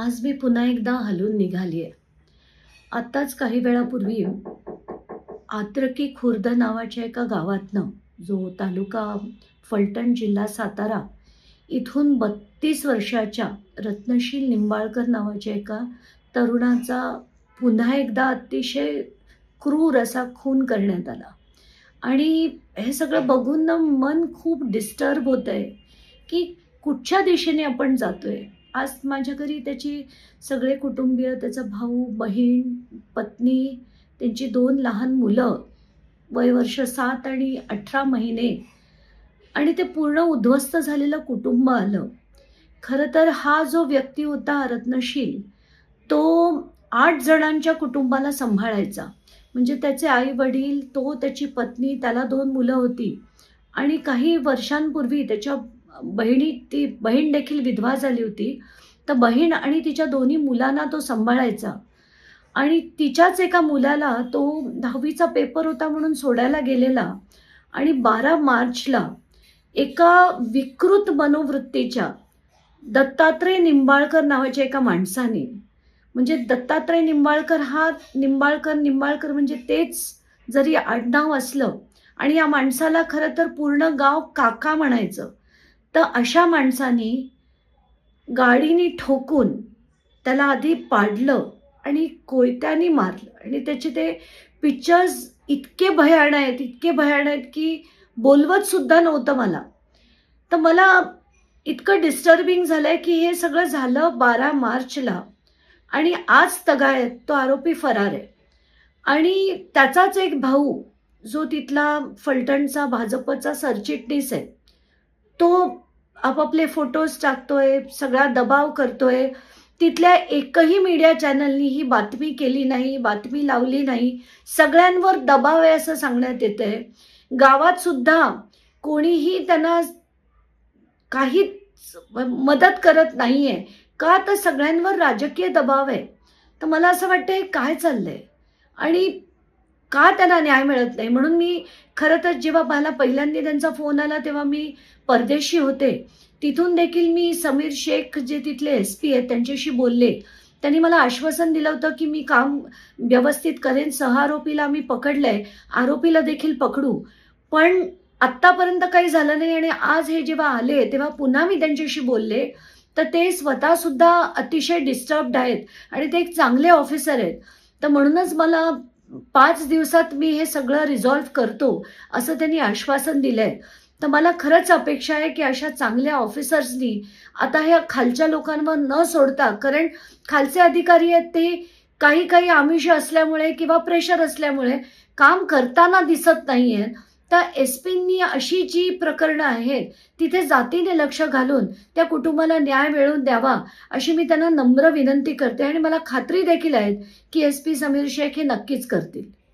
आज मी पुन्हा एकदा हलून निघाली आहे. आत्ताच काही वेळापूर्वी आत्रकी खुर्द नावाच्या एका गावातनं, जो तालुका फलटण, जिल्हा सातारा, इथून 32 वर्षाच्या रत्नशील निंबाळकर नावाच्या एका तरुणाचा पुन्हा एकदा अतिशय क्रूर असा खून करण्यात आला. आणि हे सगळं बघून ना मन खूप डिस्टर्ब होतं आहे, की कुठच्या दिशेने आपण जातोय. आज माझ्या घरी त्याची सगळे कुटुंबीय, त्याचा भाऊ, बहीण, पत्नी, त्यांची 2 लहान मुलं, वयवर्ष 7 आणि 18 महिने, आणि ते पूर्ण उद्ध्वस्त झालेलं कुटुंब आलं. खरं तर हा जो व्यक्ती होता रत्नशील, तो 8 जणांच्या कुटुंबाला सांभाळायचा. म्हणजे त्याचे आई-वडील, तो, त्याची पत्नी, त्याला 2 मुलं होती आणि काही वर्षांपूर्वी त्याच्या ती बहीण देखील विधवा झाली होती. तर बहीण आणि तिच्या दोन्ही मुलांना तो सांभाळायचा. आणि तिच्याच एका मुलाला तो 10वीचा पेपर होता म्हणून सोडायला गेलेला आणि 12 मार्चला एका विकृत मनोवृत्तीच्या दत्तात्रय निंबाळकर नावाच्या एका माणसाने, म्हणजे दत्तात्रय निंबाळकर हा निंबाळकर म्हणजे तेच जरी आडनाव असलं, आणि या माणसाला खरं तर पूर्ण गाव काका म्हणायचं. तर अशा माणसाने गाडीने ठोकून त्याला आधी पाडलं आणि कोयत्याने मारलं. आणि त्याचे ते पिक्चर्स इतके भयानक आहेत की बोलवत सुद्धा नव्हतं मला. तर मला इतकं डिस्टर्बिंग झालंय की हे सगळं झालं 12 मार्चला आणि आज तगायत तो आरोपी फरार आहे. आणि त्याचाच एक भाऊ, जो तिथला फलटणचा भाजपचा सरचिटणीस आहे, तो आपापले फोटोज टाकतोय, सगळा दबाव करतोय. तिथल्या एकही मीडिया चॅनलनी ही बातमी केली नाही, बातमी लावली नाही. सगळ्यांवर दबाव आहे असं सांगण्यात येतंय. गावात सुद्धा कोणीही त्यांना काही मदत करत नाहीये. का? तर सगळ्यांवर राजकीय दबाव आहे. तर मला असं वाटतं हे काय चाललंय आणि का त्यांना न्याय मिळत नाही. म्हणून मी खरं तर जेव्हा मला पहिल्यांदा त्यांचा फोन आला तेव्हा मी परदेशी होते. तिथून देखील मी समीर शेख, जे तिथले SP आहेत, त्यांच्याशी बोलले. त्यांनी मला आश्वासन दिलं होतं की मी काम व्यवस्थित करेन. 6 आरोपीला आम्ही पकडलंय, आरोपीला देखील पकडू. पण आत्तापर्यंत काही झालं नाही. आणि आज हे जेव्हा आले तेव्हा पुन्हा मी त्यांच्याशी बोलले, तर ते स्वतः सुद्धा अतिशय डिस्टर्ब्ड आहेत आणि ते एक चांगले ऑफिसर आहेत. तर म्हणूनच मला 5 दिवसात मी हे सगळं रिझॉल्व्ह करतो असं त्यांनी आश्वासन दिलंय. तर मला खरंच अपेक्षा आहे की अशा चांगल्या ऑफिसर्सनी आता ह्या खालच्या लोकांवर न सोडता, कारण खालचे अधिकारी आहेत ते काही आमिष असल्यामुळे किंवा प्रेशर असल्यामुळे काम करताना दिसत नाहीये. तर SPंनी अशी जी प्रकरणं आहेत तिथे जातीने लक्ष घालून त्या कुटुंबाला न्याय मिळवून द्यावा अशी मी त्यांना नम्र विनंती करते. आणि मला खात्री देखील आहे की SP समीर शेख हे नक्कीच करतील.